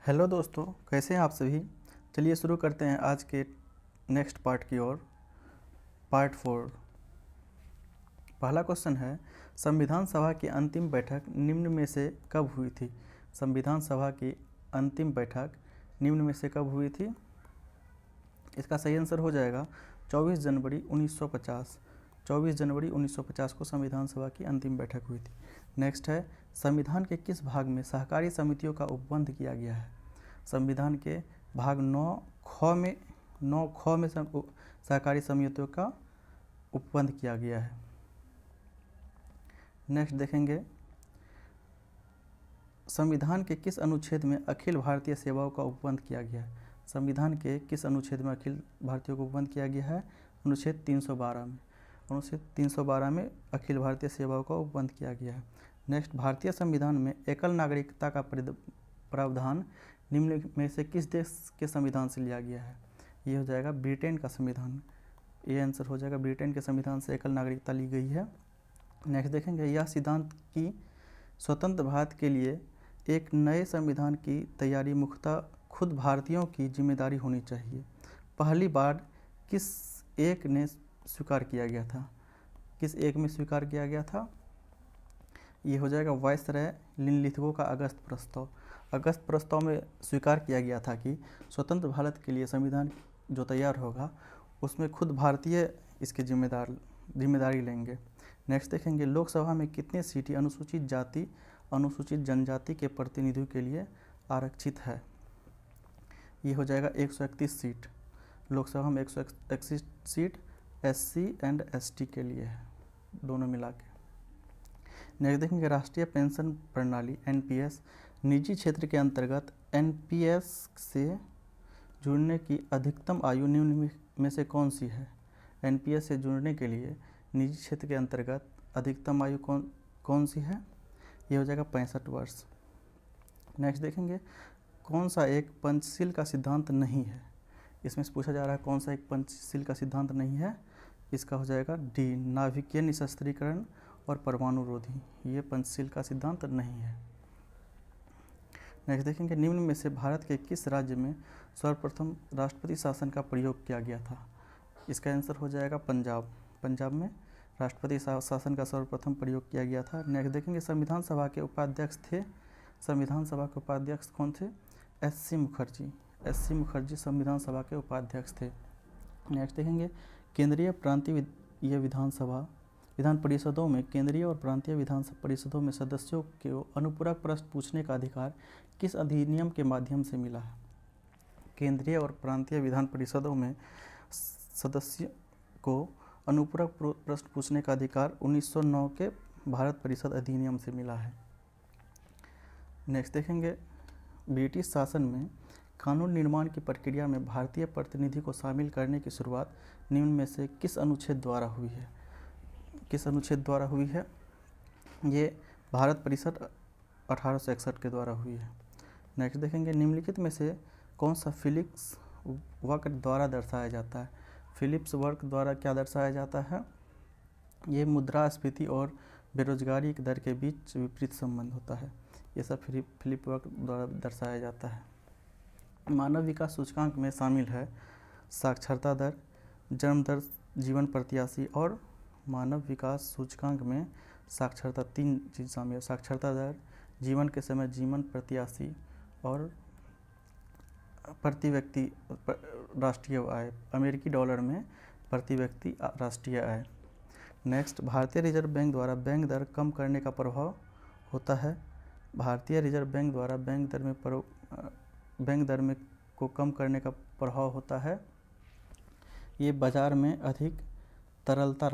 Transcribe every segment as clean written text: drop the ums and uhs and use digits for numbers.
Hello दोस्तों, कैसे हैं आप सभी। चलिए शुरू करते हैं आज के नेक्स्ट पार्ट की ओर। पार्ट 4। पहला क्वेश्चन है, संविधान सभा की अंतिम बैठक निम्न में से कब हुई थी। संविधान सभा की अंतिम बैठक निम्न में से कब हुई थी। इसका सही आंसर हो जाएगा 24 जनवरी 1950। 24 जनवरी 1950 को संविधान सभा की अंतिम बैठक हुई थी। नेक्स्ट है, संविधान के किस भाग में सहकारी समितियों का उपबंध किया गया है। संविधान के भाग 9 ख में सहकारी समितियों का उपबंध किया गया है। नेक्स्ट देखेंगे, संविधान के किस अनुच्छेद में अखिल भारतीय सेवाओं का उपबंध किया गया है। संविधान के किस अनुच्छेद में अखिल भारतीयों को उपबंध किया गया है। अनुच्छेद 312 में। अनुच्छेद 312 में अखिल भारतीय सेवाओं का उपबंध किया गया है। नेक्स्ट, भारतीय संविधान में एकल नागरिकता का प्रावधान निम्न में से किस देश के संविधान से लिया गया है। ये हो जाएगा ब्रिटेन का संविधान। ये आंसर हो जाएगा, ब्रिटेन के संविधान से एकल नागरिकता ली गई है। नेक्स्ट देखेंगे, यह सिद्धांत की स्वतंत्र भारत के लिए एक नए संविधान की तैयारी मुख्यतः खुद भारतीयों की जिम्मेदारी होनी चाहिए। पहली बार किस एक ने स्वीकार किया गया था। किस एक में स्वीकार किया गया था। ये हो जाएगा वायसराय लिनलिथगो का अगस्त प्रस्ताव। अगस्त प्रस्ताव में स्वीकार किया गया था कि स्वतंत्र भारत के लिए संविधान जो तैयार होगा उसमें खुद भारतीय इसकी जिम्मेदारी लेंगे। नेक्स्ट देखेंगे, लोकसभा में कितनी सीटें अनुसूचित जाति अनुसूचित जनजाति के प्रतिनिधियों के लिए आरक्षित है। ये हो जाएगा 131 सीट। लोकसभा में 131 सीट SC एंड ST के लिए है, दोनों मिला के। नेक्स्ट देखेंगे, राष्ट्रीय पेंशन प्रणाली NPS निजी क्षेत्र के अंतर्गत NPS से जुड़ने की अधिकतम आयु निम्न में से कौन सी है। NPS से जुड़ने के लिए निजी क्षेत्र के अंतर्गत अधिकतम आयु कौन सी है। ये हो जाएगा 65 वर्ष। नेक्स्ट देखेंगे, कौन सा एक पंचशील का सिद्धांत नहीं है। इसमें से पूछा जा रहा है कौन सा एक पंचशील का सिद्धांत नहीं है। इसका हो जाएगा D, नाभिकीय निशस्त्रीकरण और परमाणु रोधी। ये पंचशील का सिद्धांत नहीं है। नेक्स्ट देखेंगे, निम्न में से भारत के किस राज्य में सर्वप्रथम राष्ट्रपति शासन का प्रयोग किया गया था। इसका आंसर हो जाएगा पंजाब। पंजाब में राष्ट्रपति शासन का सर्वप्रथम प्रयोग किया गया था। नेक्स्ट देखेंगे, संविधान सभा के उपाध्यक्ष थे। संविधान सभा के उपाध्यक्ष कौन थे। SC मुखर्जी। SC मुखर्जी संविधान सभा के उपाध्यक्ष थे। नेक्स्ट देखेंगे, केंद्रीय प्रांतीय विधान परिषदों में केंद्रीय और प्रांतीय विधान परिषदों में सदस्यों को अनुपूरक प्रश्न पूछने का अधिकार किस अधिनियम के माध्यम से मिला है। केंद्रीय और प्रांतीय विधान परिषदों में सदस्यों को अनुपूरक प्रश्न पूछने का अधिकार 1909 के भारत परिषद अधिनियम से मिला है। नेक्स्ट देखेंगे, ब्रिटिश शासन में कानून निर्माण की प्रक्रिया में भारतीय प्रतिनिधि को शामिल करने की शुरुआत निम्न में से किस अनुच्छेद द्वारा हुई है। किस अनुच्छेद द्वारा हुई है। ये भारत परिषद 1861 के द्वारा हुई है। नेक्स्ट देखेंगे, निम्नलिखित में से कौन सा फिलिप्स वक्र द्वारा दर्शाया जाता है। फिलिप्स वक्र द्वारा क्या दर्शाया जाता है। ये मुद्रास्फीति और बेरोजगारी की दर के बीच विपरीत संबंध होता है। ये सब फिलिप वक्र द्वारा दर्शाया जाता है। मानव विकास सूचकांक में शामिल है साक्षरता दर, जन्म दर, जीवन प्रत्याशी और मानव विकास सूचकांक में साक्षरता 3 चीज़ शामिल है। साक्षरता दर, जीवन के समय जीवन प्रत्याशी और प्रति व्यक्ति राष्ट्रीय आय, अमेरिकी डॉलर में प्रति व्यक्ति राष्ट्रीय आय। नेक्स्ट, भारतीय रिजर्व बैंक द्वारा बैंक दर कम करने का प्रभाव होता है। भारतीय रिजर्व बैंक द्वारा बैंक दर में को कम करने का प्रभाव होता है। ये बाज़ार में अधिक तरलता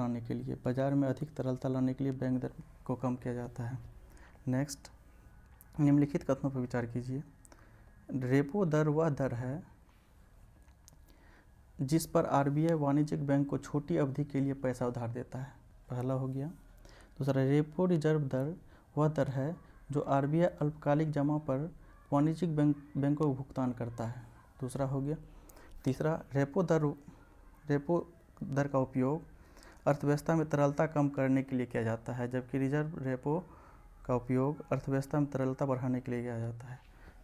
लाने के लिए बैंक दर को कम किया जाता है। नेक्स्ट, निम्नलिखित कथनों पर विचार कीजिए। रेपो दर वह दर है जिस पर RBI वाणिज्यिक बैंक को छोटी अवधि के लिए पैसा उधार देता है। पहला हो गया। दूसरा, रेपो रिजर्व दर वह दर है जो RBI अल्पकालिक जमा पर वाणिज्यिक बैंकों को भुगतान करता है। दूसरा हो गया। तीसरा, रेपो दर का उपयोग अर्थव्यवस्था में तरलता कम करने के लिए किया जाता है, जबकि रिजर्व रेपो का उपयोग अर्थव्यवस्था में तरलता बढ़ाने के लिए किया जाता है।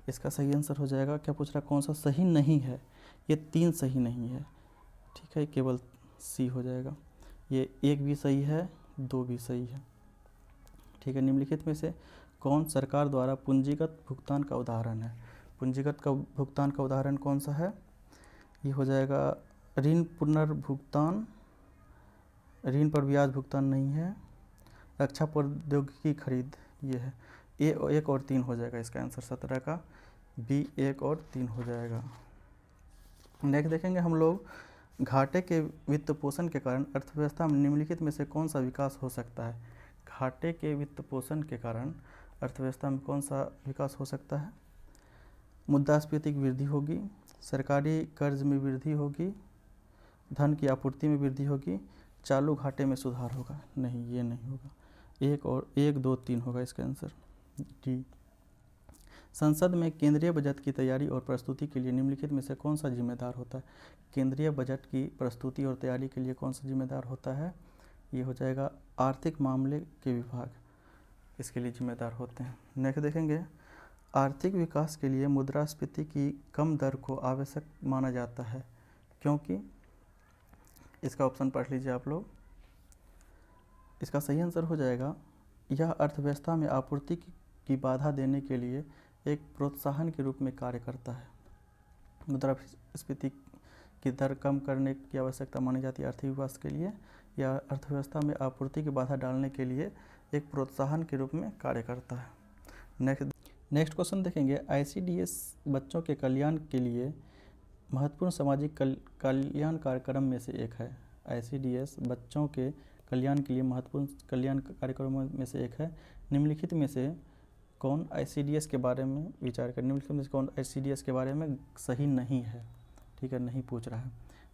इसका सही आंसर हो जाएगा, क्या पूछ रहा है, कौन सा सही नहीं है, ये 3 सही नहीं है, ठीक है, केवल सी हो जाएगा। ये 1 भी सही है, 2 भी सही है, ठीक है। निम्नलिखित में से कौन सरकार द्वारा पूंजीगत भुगतान का उदाहरण है? पूंजीगत का भुगतान का उदाहरण कौन सा है? ये हो जाएगा ऋण पुनर्भुगतान, ऋण पर ब्याज भुगतान नहीं है, रक्षा प्रौद्योगिकी खरीद, ये है। ए 1 और 3 हो जाएगा इसका आंसर 17 का, बी 1 और 3 हो जाएगा। नेक्स्ट देखेंगे हम लोग, घाटे के वित्त पोषण के कारण अर्थव्यवस्था में निम्नलिखित में से कौन सा विकास हो सकता है? घाटे के वित्त पोषण के कारण अर्थव्यवस्था में कौन सा विकास हो सकता है? मुद्रास्फीति की वृद्धि होगी, सरकारी कर्ज में वृद्धि होगी, धन की आपूर्ति में वृद्धि होगी, चालू घाटे में सुधार होगा। नहीं, ये नहीं होगा। 1 2 3 होगा इसका आंसर, डी। संसद में केंद्रीय बजट की तैयारी और प्रस्तुति के लिए निम्नलिखित में से कौन सा जिम्मेदार होता है? केंद्रीय बजट की प्रस्तुति और तैयारी के लिए कौन सा जिम्मेदार होता है? ये हो जाएगा आर्थिक मामले के विभाग, इसके लिए जिम्मेदार होते हैं। नेक्स्ट देखेंगे, आर्थिक विकास के लिए मुद्रास्फीति की कम दर को आवश्यक माना जाता है, क्योंकि इसका ऑप्शन पढ़ लीजिए आप लोग। इसका सही आंसर हो जाएगा, यह अर्थव्यवस्था में आपूर्ति की बाधा देने के लिए एक प्रोत्साहन के रूप में कार्य करता है। मुद्रास्फीति की दर कम करने की आवश्यकता मानी जाती है आर्थिक विकास के लिए, या अर्थव्यवस्था में आपूर्ति की बाधा डालने के लिए एक प्रोत्साहन के रूप में कार्य करता है। नेक्स्ट क्वेश्चन देखेंगे, ICDS बच्चों के कल्याण के लिए महत्वपूर्ण सामाजिक कल्याण कार्यक्रम में से एक है। ICDS बच्चों के कल्याण के लिए महत्वपूर्ण कल्याण कार्यक्रमों में से एक है। निम्नलिखित में से कौन ICDS के बारे में विचार कर, निम्नलिखित में से कौन ICDS के बारे में सही नहीं है, ठीक है, नहीं पूछ रहा है।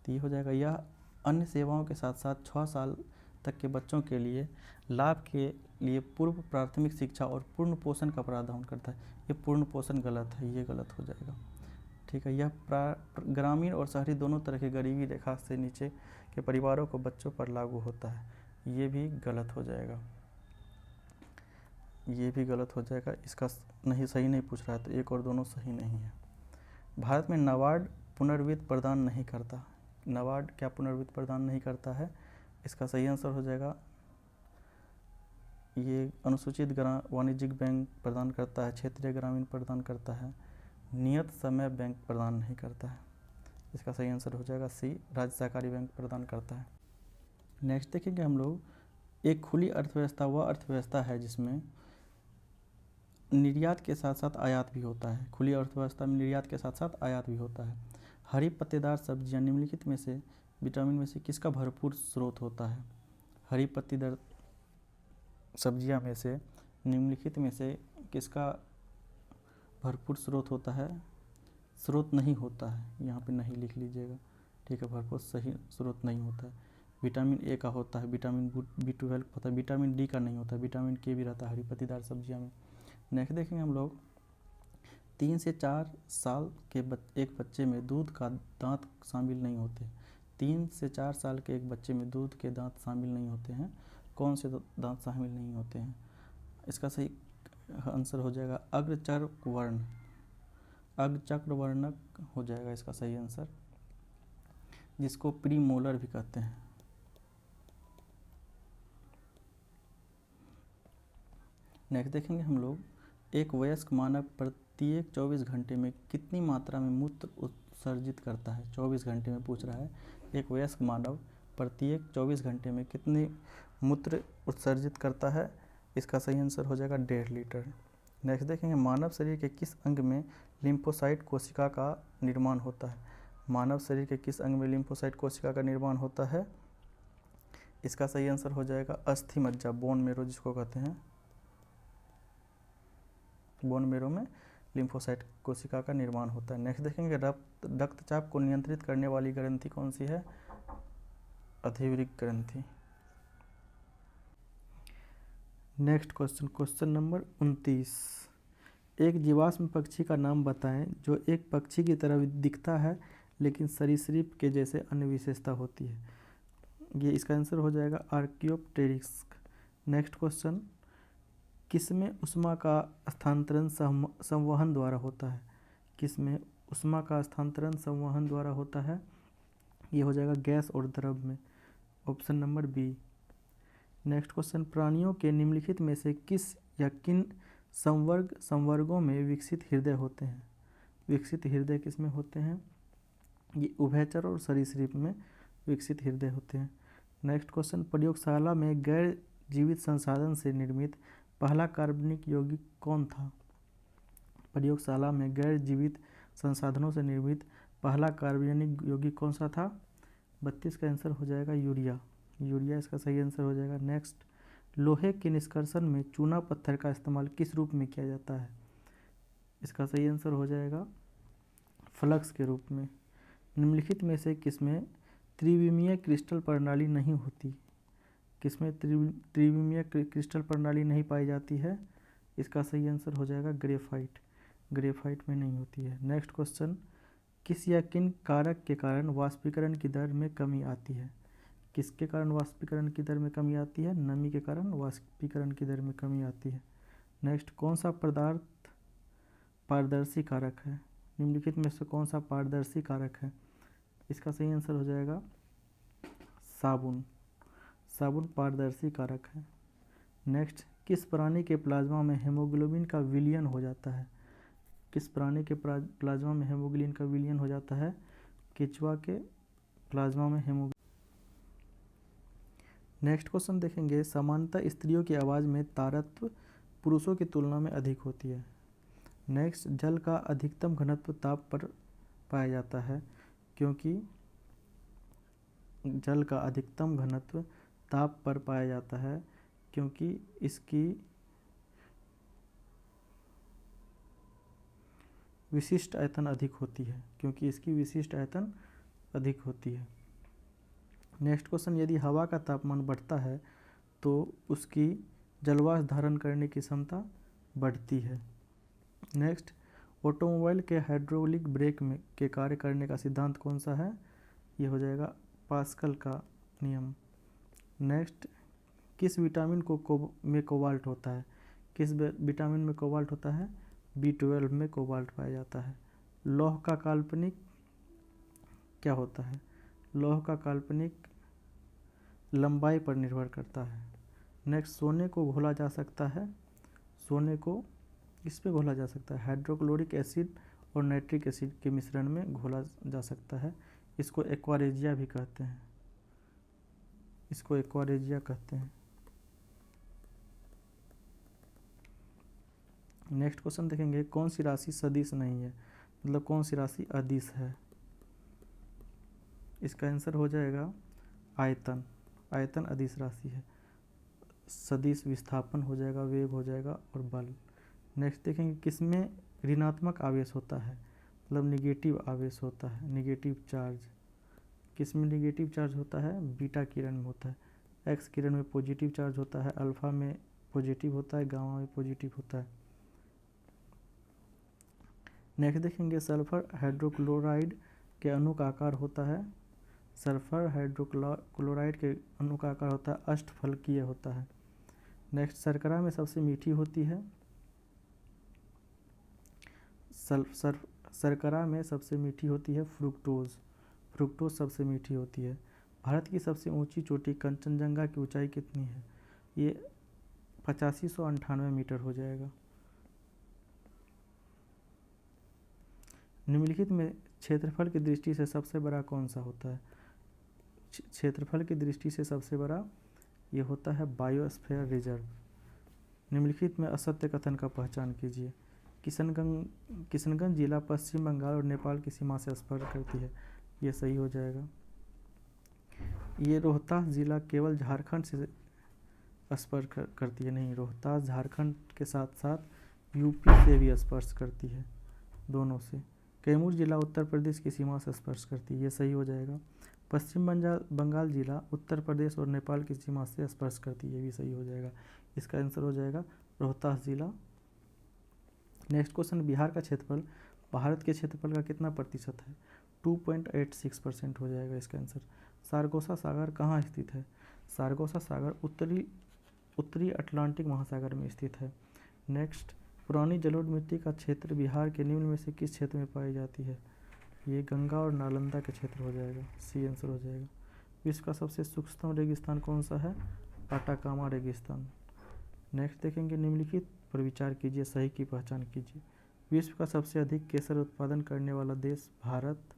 तो ये हो जाएगा, यह अन्य सेवाओं के साथ साथ 6 साल तक के बच्चों के लिए लाभ के लिए पूर्व प्राथमिक शिक्षा और पूर्ण पोषण का प्रावधान करता है। ये पूर्ण पोषण गलत है, ये गलत हो जाएगा, ठीक है। यह ग्रामीण और शहरी दोनों तरह के गरीबी रेखा से नीचे के परिवारों को बच्चों पर लागू होता है, ये भी गलत हो जाएगा, ये भी गलत हो जाएगा। इसका नहीं, सही नहीं पूछ रहा है, तो 1 और दोनों सही नहीं है। भारत में नाबार्ड पुनर्वित्त प्रदान नहीं करता। नाबार्ड क्या पुनर्वित्त प्रदान नहीं करता है? इसका सही आंसर हो जाएगा, ये अनुसूचित वाणिज्यिक बैंक प्रदान करता है, क्षेत्रीय ग्रामीण प्रदान करता है, नियत समय बैंक प्रदान नहीं करता है। इसका सही आंसर हो जाएगा सी, राज्य सहकारी बैंक प्रदान करता है। नेक्स्ट देखेंगे हम लोग, एक खुली अर्थव्यवस्था वह अर्थव्यवस्था है जिसमें निर्यात के साथ साथ आयात भी होता है। खुली अर्थव्यवस्था में निर्यात के साथ साथ आयात भी होता है। हरी पत्तेदार सब्जियां निम्नलिखित में से विटामिन में से किसका भरपूर स्रोत होता है? हरी पत्तेदार सब्जियां में से निम्नलिखित में से किसका भरपूर स्रोत होता है? स्रोत नहीं होता है, यहाँ पे नहीं लिख लीजिएगा, ठीक है, भरपूर सही स्रोत नहीं होता है। विटामिन ए का होता है, विटामिन B12 होता है, विटामिन डी का नहीं होता है, विटामिन के भी रहता है हरी पत्तेदार सब्जियां में। नेक्स्ट देखेंगे हम लोग, 3 से 4 साल के एक बच्चे में दूध का दांत शामिल नहीं होते। 3 से 4 साल के एक बच्चे में दूध के दांत शामिल नहीं होते हैं। कौन से दांत शामिल नहीं होते हैं? इसका सही आंसर हो जाएगा अग्रचर्वर्ण, अग्रचर्वर्णक हो जाएगा इसका सही आंसर, जिसको प्रीमोलर भी कहते हैं। नेक्स्ट देखेंगे हम लोग, एक वयस्क मानव प्रत्येक 24 घंटे में कितनी मात्रा में मूत्र उत्सर्जित करता है? 24 घंटे में पूछ रहा है, एक वयस्क मानव प्रत्येक 24 घंटे में कितनी मूत्र उत्सर्जित करता है? इसका सही आंसर हो जाएगा 1.5 लीटर। नेक्स्ट देखेंगे, मानव शरीर के किस अंग में लिम्फोसाइट कोशिका का निर्माण होता है? मानव शरीर के किस अंग में लिम्फोसाइट कोशिका का निर्माण होता है? इसका सही आंसर हो जाएगा अस्थि मज्जा, बोन मेरो जिसको कहते हैं। बोन मेरो में लिम्फोसाइट कोशिका का निर्माण होता है। नेक्स्ट देखेंगे, रक्तचाप को नियंत्रित करने वाली ग्रंथि कौन सी है? अधिवृक्क ग्रंथि। नेक्स्ट क्वेश्चन, क्वेश्चन नंबर 29, एक जीवाश्म पक्षी का नाम बताएं जो एक पक्षी की तरह दिखता है लेकिन सरीसृप के जैसे अन्य विशेषता होती है। ये इसका आंसर हो जाएगा आर्कियोप्टेरिक्स। नेक्स्ट क्वेश्चन, किसमें ऊष्मा का स्थानांतरण संवहन द्वारा होता है? किसमें ऊष्मा का स्थानांतरण संवहन द्वारा होता है? ये हो जाएगा गैस और द्रव में, option number B. Next question, प्राणियों के निम्नलिखित में से किस या किन संवर्गों में विकसित हृदय होते हैं? विकसित हृदय किस में होते हैं? ये उभयचर और सरीसृप में विकसित हृदय होते हैं। नेक्स्ट क्वेश्चन, प्रयोगशाला में गैर जीवित संसाधन से निर्मित पहला कार्बनिक यौगिक कौन था? प्रयोगशाला में गैर जीवित संसाधनों से निर्मित पहला कार्बनिक यौगिक कौन सा था? 32 का आंसर हो जाएगा यूरिया। यूरिया इसका सही आंसर हो जाएगा। नेक्स्ट, लोहे के निष्कर्षण में चूना पत्थर का इस्तेमाल किस रूप में किया जाता है? इसका सही आंसर हो जाएगा फ्लक्स के रूप में। निम्नलिखित में से किसमें त्रिविमीय क्रिस्टल प्रणाली नहीं होती? किसमें त्रिविमीय क्रिस्टल प्रणाली नहीं पाई जाती है? इसका सही आंसर हो जाएगा ग्रेफाइट। ग्रेफाइट में नहीं होती है। नेक्स्ट क्वेश्चन, किस या किन कारक के कारण वाष्पीकरण की दर में कमी आती है? किसके कारण वाष्पीकरण की दर में कमी आती है? नमी के कारण वाष्पीकरण की दर में कमी आती है। नेक्स्ट, कौन सा पदार्थ पारदर्शी कारक है? निम्नलिखित में से कौन सा पारदर्शी कारक है? इसका सही आंसर हो जाएगा साबुन। साबुन पारदर्शी कारक है। नेक्स्ट, किस प्राणी के प्लाज्मा में हेमोग्लोबिन का विलयन हो जाता है? किस प्राणी के प्लाज्मा में हेमोग्लोबिन का विलयन हो जाता है? केचुआ के प्लाज्मा में हेमोग्लोबिन। नेक्स्ट क्वेश्चन देखेंगे, सामान्यतः स्त्रियों की आवाज़ में तारत्व पुरुषों की तुलना में अधिक होती है। नेक्स्ट, जल का अधिकतम घनत्व ताप पर पाया जाता है, क्योंकि जल का अधिकतम घनत्व ताप पर पाया जाता है क्योंकि इसकी विशिष्ट आयतन अधिक होती है। क्योंकि इसकी विशिष्ट आयतन अधिक होती है। नेक्स्ट क्वेश्चन, यदि हवा का तापमान बढ़ता है तो उसकी जलवाष्प धारण करने की क्षमता बढ़ती है। नेक्स्ट, ऑटोमोबाइल के हाइड्रोलिक ब्रेक में के कार्य करने का सिद्धांत कौन सा है? ये हो जाएगा पास्कल का नियम। नेक्स्ट, किस विटामिन में कोबाल्ट होता है? किस विटामिन में कोबाल्ट होता है? B12 में कोबाल्ट पाया जाता है। लौह का काल्पनिक क्या होता है? लौह का काल्पनिक लंबाई पर निर्भर करता है। नेक्स्ट, सोने को घोला जा सकता है। सोने को किस पे घोला जा सकता है? हाइड्रोक्लोरिक एसिड और नाइट्रिक एसिड के मिश्रण में घोला जा सकता है। इसको एक्वारेजिया भी कहते हैं। इसको एक्वारेजिया कहते हैं। नेक्स्ट क्वेश्चन देखेंगे, कौन सी राशि सदिश नहीं है? मतलब कौन सी राशि अदिश है? इसका आंसर हो जाएगा आयतन। आयतन अदिश राशि है। सदिश विस्थापन हो जाएगा, वेग हो जाएगा और बल। नेक्स्ट देखेंगे, किसमें ऋणात्मक आवेश होता है? मतलब निगेटिव आवेश होता है, निगेटिव चार्ज। किसमें निगेटिव चार्ज होता है? बीटा किरण में होता है। एक्स किरण में पॉजिटिव चार्ज होता है, अल्फा में पॉजिटिव होता है, गामा में पॉजिटिव होता है। नेक्स्ट देखेंगे, सल्फर हाइड्रोक्लोराइड के अणु का आकार होता है। सल्फर हाइड्रोक्लोराइड के अणु का आकार होता है अष्टफलकीय होता है। नेक्स्ट, शर्करा में सबसे मीठी होती है। शर्करा में सबसे मीठी होती है फ्रुक्टोज। फ्रुक्टोज सबसे मीठी होती है। भारत की सबसे ऊंची चोटी कंचनजंगा की ऊंचाई कितनी है? ये 8598 मीटर हो जाएगा। निम्नलिखित में क्षेत्रफल की दृष्टि से सबसे बड़ा कौन सा होता है? क्षेत्रफल की दृष्टि से सबसे बड़ा ये होता है बायोस्फीयर रिजर्व। निम्नलिखित में असत्य कथन का पहचान कीजिए। किशनगंज जिला पश्चिम बंगाल और नेपाल की सीमा से स्पर्श करती है। ये सही हो जाएगा। ये रोहतास जिला केवल झारखंड से स्पर्श करती है, नहीं, रोहतास झारखंड के साथ साथ यूपी से भी स्पर्श करती है, दोनों से। कैमूर जिला उत्तर प्रदेश की सीमा से स्पर्श करती है। ये सही हो जाएगा। पश्चिम बंगाल जिला उत्तर प्रदेश और नेपाल की सीमा से स्पर्श करती है। ये भी सही हो जाएगा। इसका आंसर हो जाएगा रोहतास जिला। नेक्स्ट क्वेश्चन, बिहार का क्षेत्रफल भारत के क्षेत्रफल का कितना प्रतिशत है? 2.86% हो जाएगा इसका आंसर। सारगोसा सागर कहाँ स्थित है? सारगोसा सागर उत्तरी अटलांटिक महासागर में स्थित है। नेक्स्ट, पुरानी जलोढ़ मिट्टी का क्षेत्र बिहार के निम्न में से किस क्षेत्र में पाई जाती है? ये गंगा और नालंदा के क्षेत्र हो जाएगा, सी आंसर हो जाएगा। विश्व का सबसे सूक्ष्म रेगिस्तान कौन सा है? आटाकामा रेगिस्तान। नेक्स्ट देखेंगे, निम्नलिखित पर विचार कीजिए, सही की पहचान कीजिए। विश्व का सबसे अधिक केसर उत्पादन करने वाला देश भारत।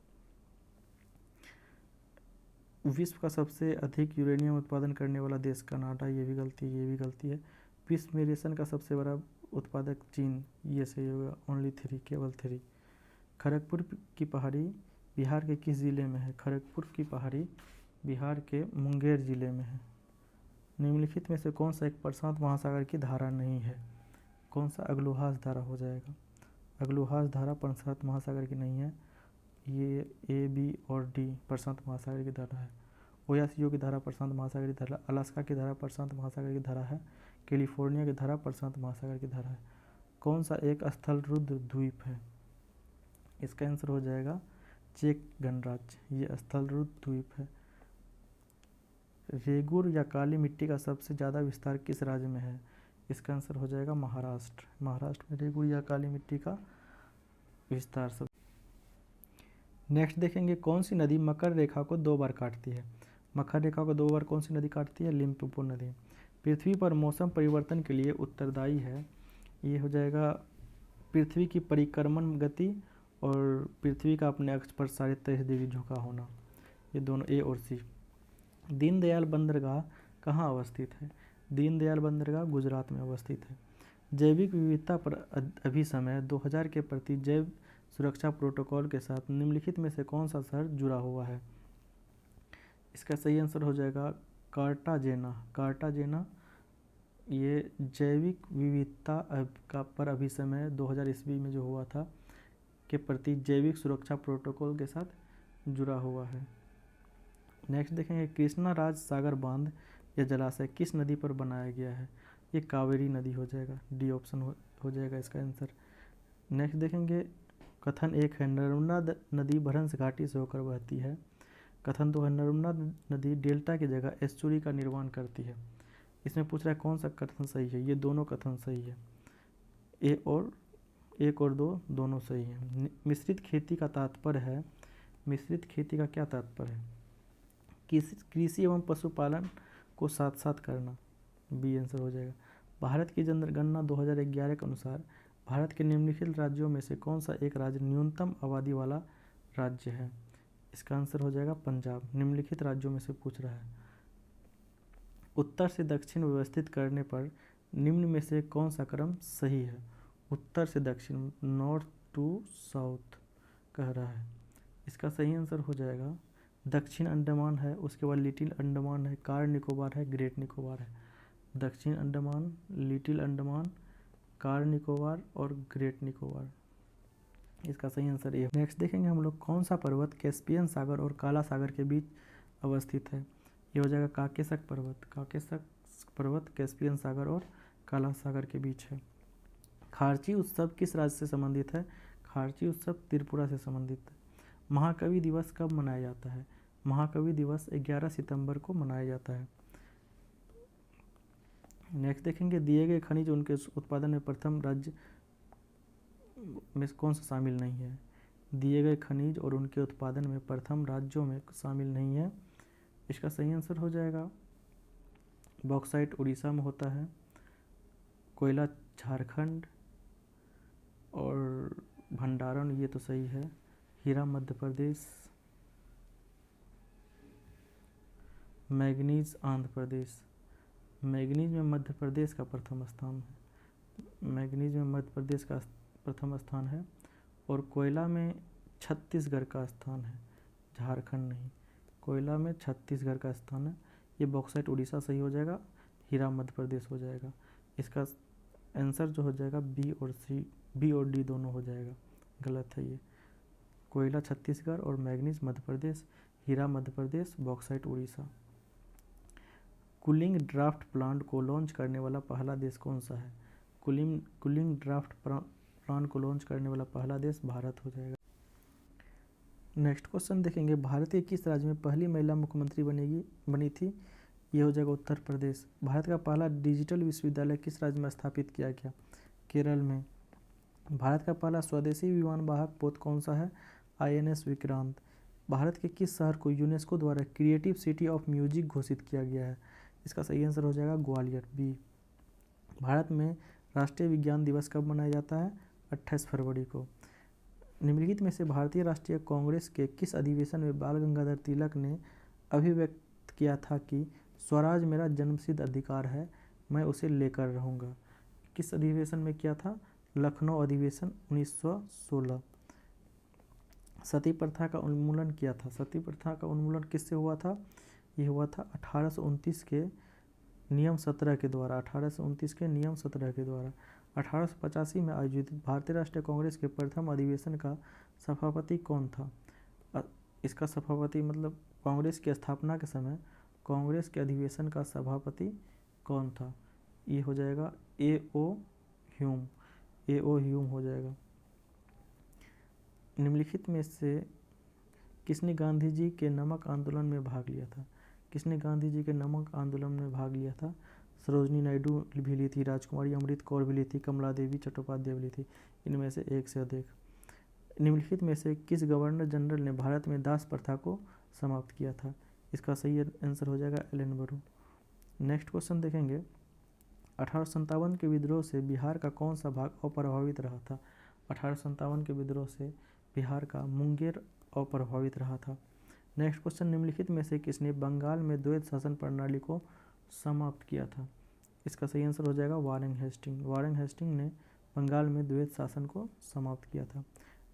विश्व का सबसे अधिक यूरेनियम उत्पादन करने वाला देश कनाडा। ये भी गलती है, ये भी गलती है। विश्व में रेशम का सबसे बड़ा उत्पादक चीन। ये सही होगा, ओनली 3, केवल 3। खड़गपुर की पहाड़ी बिहार के किस जिले में है? खड़गपुर की पहाड़ी बिहार के मुंगेर जिले में है। निम्नलिखित में से कौन सा एक प्रशांत महासागर की धारा नहीं है? कौन सा? अग्लोहास धारा हो जाएगा। अग्लोहास धारा प्रशांत महासागर की नहीं है। ये ए, बी और डी प्रशांत महासागर की धारा है। ओयासियो की धारा प्रशांत महासागर की धारा, अलास्का की धारा प्रशांत महासागर की धारा है, कैलिफोर्निया की धारा प्रशांत महासागर की धारा है। कौन सा एक स्थल रुद्र द्वीप है? इसका आंसर हो जाएगा चेक गणराज्य, ये स्थल रुद्र द्वीप है। रेगुर या काली मिट्टी का सबसे ज़्यादा विस्तार किस राज्य में है? इसका आंसर हो जाएगा महाराष्ट्र। महाराष्ट्र में रेगुर या काली मिट्टी का विस्तार सब। नेक्स्ट देखेंगे, कौन सी नदी मकर रेखा को 2 बार काटती है? मकर रेखा को 2 बार कौन सी नदी काटती है? लिम्पोपो नदी। पृथ्वी पर मौसम परिवर्तन के लिए उत्तरदायी है। ये हो जाएगा पृथ्वी की परिक्रमण गति और पृथ्वी का अपने अक्ष पर 23.5 डिग्री झुका होना। ये दोनों, ए और सी। दीनदयाल बंदरगाह कहाँ अवस्थित है? दीनदयाल बंदरगाह गुजरात में अवस्थित है। जैविक विविधता पर अभिसमय 2000 के प्रति जैव सुरक्षा प्रोटोकॉल के साथ निम्नलिखित में से कौन सा शहर जुड़ा हुआ है? इसका सही आंसर हो जाएगा कार्टाजेना। कार्टाजेना ये जैविक विविधता का पर अभिसमय 2000 ईस्वी में जो हुआ था के प्रति जैविक सुरक्षा प्रोटोकॉल के साथ जुड़ा हुआ है। नेक्स्ट देखेंगे, कृष्णा राज सागर बांध या जलाशय किस नदी पर बनाया गया है? ये कावेरी नदी हो जाएगा, डी ऑप्शन हो जाएगा इसका आंसर। नेक्स्ट देखेंगे, कथन 1 है, नर्मदा नदी भ्रंश घाटी से होकर बहती है। कथन 2 है, नर्मदा नदी डेल्टा की जगह एस्चुरी का निर्माण करती है। इसमें पूछ रहा है कौन सा कथन सही है? ये दोनों कथन सही है, एक और 2 दोनों सही हैं। मिश्रित खेती का तात्पर्य है, मिश्रित खेती का क्या तात्पर्य है? कृषि एवं पशुपालन को साथ साथ करना, बी आंसर हो जाएगा। भारत की जनगणना 2011 के अनुसार भारत के निम्नलिखित राज्यों में से कौन सा एक राज्य न्यूनतम आबादी वाला राज्य है? इसका आंसर हो जाएगा पंजाब। निम्नलिखित राज्यों में से पूछ रहा है। उत्तर से दक्षिण व्यवस्थित करने पर निम्न में से कौन सा क्रम सही है? उत्तर से दक्षिण, नॉर्थ टू साउथ कह रहा है। इसका सही आंसर हो जाएगा दक्षिण अंडमान है, उसके बाद लिटिल अंडमान है, कार निकोबार है, ग्रेट निकोबार है। दक्षिण अंडमान, लिटिल अंडमान, कार निकोबार और ग्रेट निकोबार, इसका सही आंसर ये। नेक्स्ट देखेंगे हम लोग, कौन सा पर्वत कैस्पियन सागर और काला सागर के बीच अवस्थित है? ये हो जाएगा काकेशस पर्वत। काकेशस पर्वत कैस्पियन सागर और काला सागर के बीच है। खारची उत्सव किस राज्य से संबंधित है? खारची उत्सव त्रिपुरा से संबंधित है। महाकवि दिवस कब मनाया जाता है? महाकवि दिवस 11 सितंबर को मनाया जाता है। नेक्स्ट देखेंगे, दिए गए खनिज उनके उत्पादन में प्रथम राज्य में कौन सा शामिल नहीं है? दिए गए खनिज और उनके उत्पादन में प्रथम राज्यों में शामिल नहीं है। इसका सही आंसर हो जाएगा बॉक्साइट उड़ीसा में होता है, कोयला झारखंड और भंडारण, ये तो सही है, हीरा मध्य प्रदेश, मैग्नीज आंध्र प्रदेश। मैग्नीज में मध्य प्रदेश का प्रथम स्थान है, मैग्नीज में मध्य प्रदेश का प्रथम स्थान है। और कोयला में छत्तीसगढ़ का स्थान है, झारखंड नहीं। कोयला में छत्तीसगढ़ का स्थान है। ये बॉक्साइट उड़ीसा सही हो जाएगा, हीरा मध्य प्रदेश हो जाएगा। इसका आंसर जो हो जाएगा बी और सी, बी और डी दोनों हो जाएगा, गलत है ये। कोयला छत्तीसगढ़ और मैग्नीज मध्य प्रदेश, हीरा Madhya Pradesh, bauxite Orissa. Cooling draft plant को लॉन्च करने वाला पहला देश कौन सा है? कूलिंग ड्राफ्ट प्लांट को लॉन्च करने वाला पहला देश भारत हो जाएगा। नेक्स्ट क्वेश्चन देखेंगे, भारत के किस राज्य में पहली महिला मुख्यमंत्री बनी थी? ये हो जाएगा उत्तर प्रदेश। भारत का पहला डिजिटल विश्वविद्यालय किस राज्य में स्थापित किया गया? केरल में। भारत का पहला स्वदेशी विमानवाहक पोत कौन सा है? INS विक्रांत। भारत के किस शहर को यूनेस्को द्वारा क्रिएटिव सिटी ऑफ म्यूजिक घोषित किया गया है? इसका सही आंसर हो जाएगा ग्वालियर, बी। भारत में राष्ट्रीय विज्ञान दिवस कब मनाया जाता है? 28 फरवरी को। निम्नलिखित में से भारतीय राष्ट्रीय कांग्रेस के किस अधिवेशन में बाल गंगाधर तिलक ने अभिव्यक्त किया था कि स्वराज मेरा जन्मसिद्ध अधिकार है, मैं उसे लेकर रहूँगा? किस अधिवेशन में किया था? लखनऊ अधिवेशन 1916। सती प्रथा का उन्मूलन किया था। सती प्रथा का उन्मूलन किससे हुआ था? ये हुआ था 1829 के नियम 17 के द्वारा। 1829 के नियम 17 के द्वारा। 1885 में आयोजित भारतीय राष्ट्रीय कांग्रेस के प्रथम अधिवेशन का सभापति कौन था? इसका सभापति मतलब कांग्रेस की स्थापना के समय कांग्रेस के अधिवेशन का सभापति कौन था? ये हो जाएगा A.O. ह्यूम। A.O. ह्यूम हो जाएगा। निम्नलिखित में से किसने गांधी जी के नमक आंदोलन में भाग लिया था? किसने गांधी जी के नमक आंदोलन में भाग लिया था? सरोजनी नायडू भी ली थी, राजकुमारी अमृत कौर भी ली थी, कमला देवी चट्टोपाध्याय भी ली थी। इनमें से एक से अधिक। निम्नलिखित में से किस गवर्नर जनरल ने भारत में दास प्रथा को समाप्त किया था? इसका सही आंसर हो जाएगा एलन बरू। नेक्स्ट क्वेश्चन देखेंगे। 1857 के विद्रोह से बिहार का कौन सा भाग अप्रभावित रहा था? 1857 के विद्रोह से बिहार का मुंगेर अप्रभावित रहा था। Next question. निम्नलिखित में से किसने बंगाल में द्वैत शासन प्रणाली को समाप्त किया था? इसका सही आंसर हो जाएगा वारेन हेस्टिंग। वारेन हेस्टिंग ने बंगाल में द्वैत शासन को समाप्त किया था।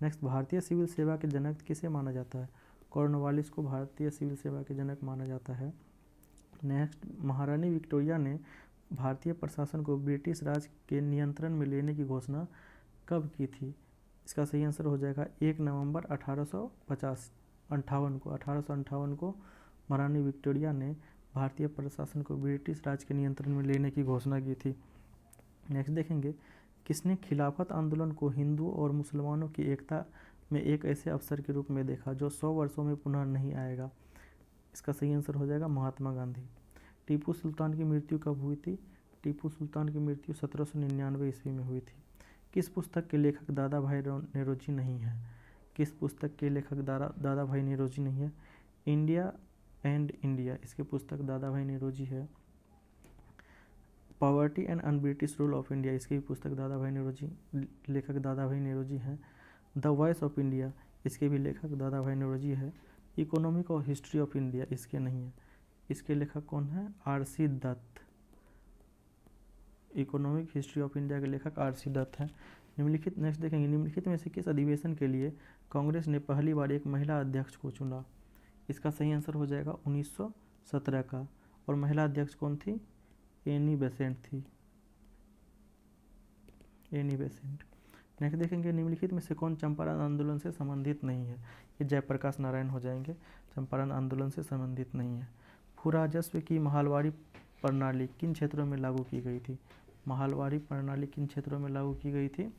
नेक्स्ट। भारतीय सिविल सेवा के जनक किसे माना जाता है? कॉर्नवालिस को भारतीय सिविल सेवा के जनक माना जाता है। नेक्स्ट। महारानी विक्टोरिया ने भारतीय प्रशासन को ब्रिटिश राज के नियंत्रण में लेने की घोषणा कब की थी? इसका सही आंसर हो जाएगा 1 नवंबर 1858 को महारानी विक्टोरिया ने भारतीय प्रशासन को ब्रिटिश राज के नियंत्रण में लेने की घोषणा की थी। नेक्स्ट देखेंगे। किसने खिलाफत आंदोलन को हिंदुओं और मुसलमानों की एकता में एक ऐसे अवसर के रूप में देखा जो 100 वर्षों में पुनः नहीं आएगा? इसका सही आंसर हो जाएगा महात्मा गांधी। टीपू सुल्तान की मृत्यु कब हुई थी? टीपू सुल्तान की मृत्यु 1799 ईस्वी में हुई थी। किस पुस्तक के लेखक दादा भाई नौरोजी नहीं है? किस पुस्तक के लेखक दादा भाई नौरोजी नहीं है? इंडिया एंड इंडिया, इसके पुस्तक दादा भाई नौरोजी है। Poverty and un British rule of India, इसकी भी पुस्तक दादा भाई नौरोजी, लेखक दादा भाई नौरोजी हैं। द वॉइस ऑफ इंडिया, इसके भी लेखक दादा भाई नौरोजी है। इकोनॉमिक और हिस्ट्री ऑफ इंडिया, इसके नहीं है। इसके लेखक कौन है? R.C. Dutt. Economic history of India के लेखक R.C. दत्त हैं। निम्नलिखित नेक्स्ट देखेंगे। निम्नलिखित में से किस अधिवेशन के लिए कांग्रेस ने पहली बार एक महिला अध्यक्ष को चुना? इसका सही आंसर हो जाएगा 1917 का। और महिला अध्यक्ष कौन थी? एनी बेसेंट थी। Annie Besant. नेक्स्ट देखेंगे। निम्नलिखित में से कौन चंपारण आंदोलन से संबंधित नहीं है? ये जयप्रकाश नारायण हो जाएंगे। चंपारण आंदोलन से संबंधित नहीं है। भू राजस्व की महालवाड़ी प्रणाली किन क्षेत्रों में लागू की गई थी? महालवाड़ी प्रणाली किन क्षेत्रों में लागू की गई थी?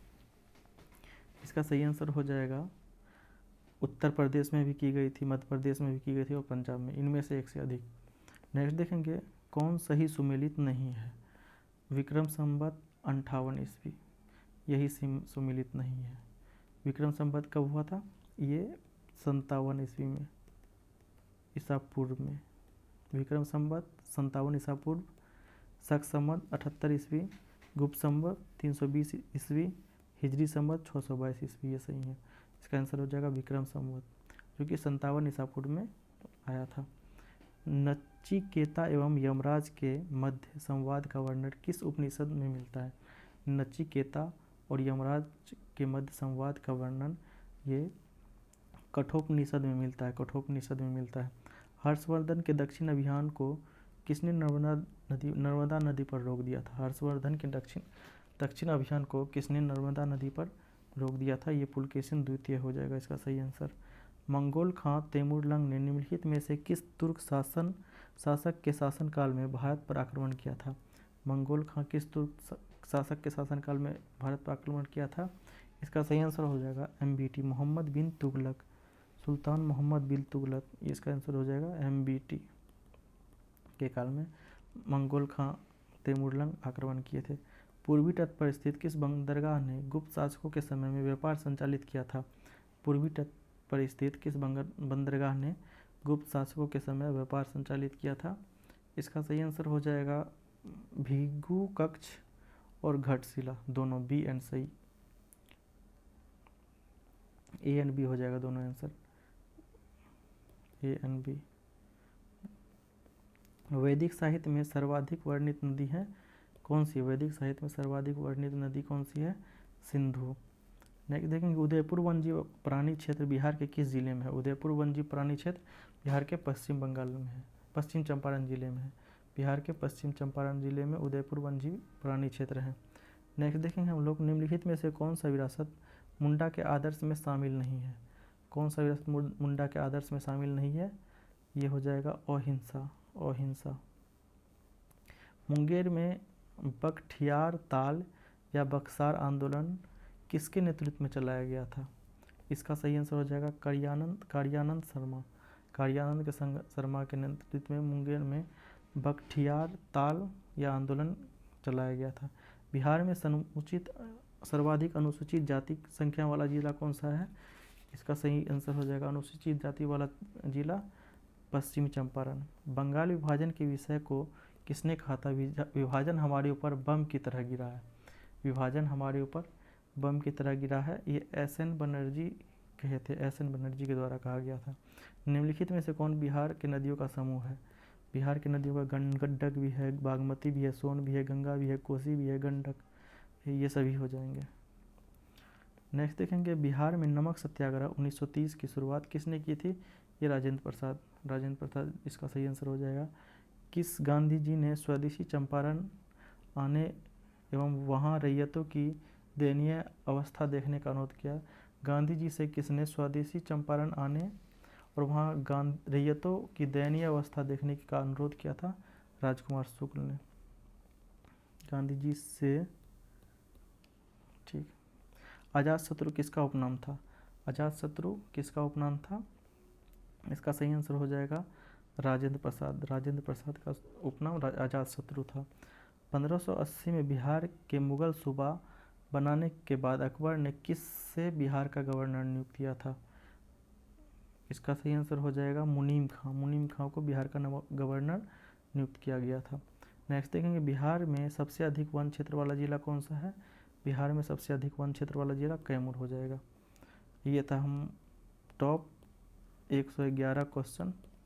इसका सही आंसर हो जाएगा उत्तर प्रदेश में भी की गई थी, मध्य प्रदेश में भी की गई थी और पंजाब में। इनमें से एक से अधिक। नेक्स्ट देखेंगे। कौन सही सुमेलित नहीं है? विक्रम संवत 58 ईस्वी, यही सुमेलित नहीं है। विक्रम संवत कब हुआ था? ये 57 ईस्वी में, ईसा पूर्व में। विक्रम संवत 57 ईसा पूर्व। शक संवत 78 ईस्वी। गुप्त संवत 320 ईस्वी। हिजरी संवत 622 ईस्वी, ये सही है। इसका आंसर हो जाएगा विक्रम संवत, जो कि 57 ईसा पूर्व में आया था। नचिकेता एवं यमराज के मध्य संवाद का वर्णन किस उपनिषद में मिलता है? नचिकेता और यमराज के मध्य संवाद का वर्णन ये कठोपनिषद में मिलता है। कठोपनिषद में मिलता है। हर्षवर्धन के दक्षिण अभियान को किसने नर्मदा नदी पर रोक दिया था? हर्षवर्धन के दक्षिण अभियान को किसने नर्मदा नदी पर रोक दिया था? ये पुलकेशिन द्वितीय हो जाएगा इसका सही आंसर। मंगोल खां तैमूरलंग ने निम्नलिखित में से किस तुर्क शासक के शासनकाल में भारत पर आक्रमण किया था? मंगोल खां किस तुर्क शासक के शासनकाल में भारत पर आक्रमण किया था? इसका सही आंसर हो जाएगा MBT, मोहम्मद बिन तुगलक। सुल्तान मोहम्मद बिन तुगलक, इसका आंसर हो जाएगा MBT के काल में मंगोल खां तैमूरलंग आक्रमण किए थे। पूर्वी तट पर स्थित किस बंदरगाह ने गुप्त शासकों के समय में व्यापार संचालित किया था? पूर्वी तट पर स्थित किस बंदरगाह ने गुप्त शासकों के समय व्यापार संचालित किया था? इसका सही आंसर हो जाएगा भृगु कक्ष और घटशिला, दोनों बी एंड सही, ए एंड बी हो जाएगा दोनों आंसर, ए एंड बी। वैदिक साहित्य में सर्वाधिक वर्णित नदी है कौन सी? वैदिक साहित्य में सर्वाधिक वर्णित नदी कौन सी है? सिंधु। नेक्स्ट देखेंगे उदयपुर वन्यजीव प्राणी क्षेत्र बिहार के किस जिले में है? उदयपुर वन्यजीव प्राणी क्षेत्र बिहार के पश्चिम बंगाल में है, पश्चिम चंपारण जिले में है। बिहार के पश्चिम चंपारण जिले में उदयपुर वन्यजीव प्राणी क्षेत्र है। नेक्स्ट देखेंगे हम लोग निम्नलिखित में से कौन सा विरासत मुंडा के आदर्श में शामिल नहीं है? कौन सा विरासत मुंडा के आदर्श में शामिल नहीं है? ये हो जाएगा अहिंसा, अहिंसा। मुंगेर में बख्तियार ताल या बक्सार आंदोलन किसके नेतृत्व में चलाया गया था? इसका सही आंसर हो जाएगा कार्यानंद शर्मा, कार्यानंद के शर्मा के नेतृत्व में मुंगेर में बख्तियार ताल या आंदोलन चलाया गया था। बिहार में सर्वाधिक अनुसूचित जाति संख्या वाला जिला कौन सा है? इसका सही आंसर हो जाएगा अनुसूचित जाति वाला जिला पश्चिमी चंपारण। बंगाल विभाजन के विषय को किसने कहा था? विभाजन हमारे ऊपर बम की तरह गिरा है, विभाजन हमारे ऊपर बम की तरह गिरा है, ये एस.एन. बनर्जी कहे थे, एस.एन. बनर्जी के द्वारा कहा गया था। निम्नलिखित में से कौन बिहार के नदियों का समूह है? बिहार की नदियों का गंडक भी है, बागमती भी है, सोन भी है, गंगा भी है, कोसी भी है, गंडक, ये सभी हो जाएंगे। नेक्स्ट देखेंगे बिहार में नमक सत्याग्रह 1930 की शुरुआत किसने की थी? ये राजेंद्र प्रसाद, राजेंद्र प्रसाद इसका सही आंसर हो जाएगा। किस गांधी जी ने स्वदेशी चंपारण आने एवं वहाँ रैयतों की दयनीय अवस्था देखने का अनुरोध किया? गांधी जी से किसने स्वदेशी चंपारण आने और वहाँ रैयतों की दयनीय अवस्था देखने का अनुरोध किया था? राजकुमार शुक्ल ने, गांधी जी से। ठीक। अजातशत्रु किसका उपनाम था? अजातशत्रु किसका उपनाम था? इसका सही आंसर हो जाएगा राजेंद्र प्रसाद, राजेंद्र प्रसाद का उपनाम अजातशत्रु था। 1580 में बिहार के मुगल सूबा बनाने के बाद अकबर ने किससे बिहार का गवर्नर नियुक्त किया था? इसका सही आंसर हो जाएगा मुनीम खां, मुनीम खां को बिहार का गवर्नर नियुक्त किया गया था। नेक्स्ट देखेंगे बिहार में सबसे अधिक वन क्षेत्र वाला जिला कौन सा है? बिहार में सबसे अधिक वन क्षेत्र वाला जिला कैमूर हो जाएगा। ये था हम टॉप 111 क्वेश्चन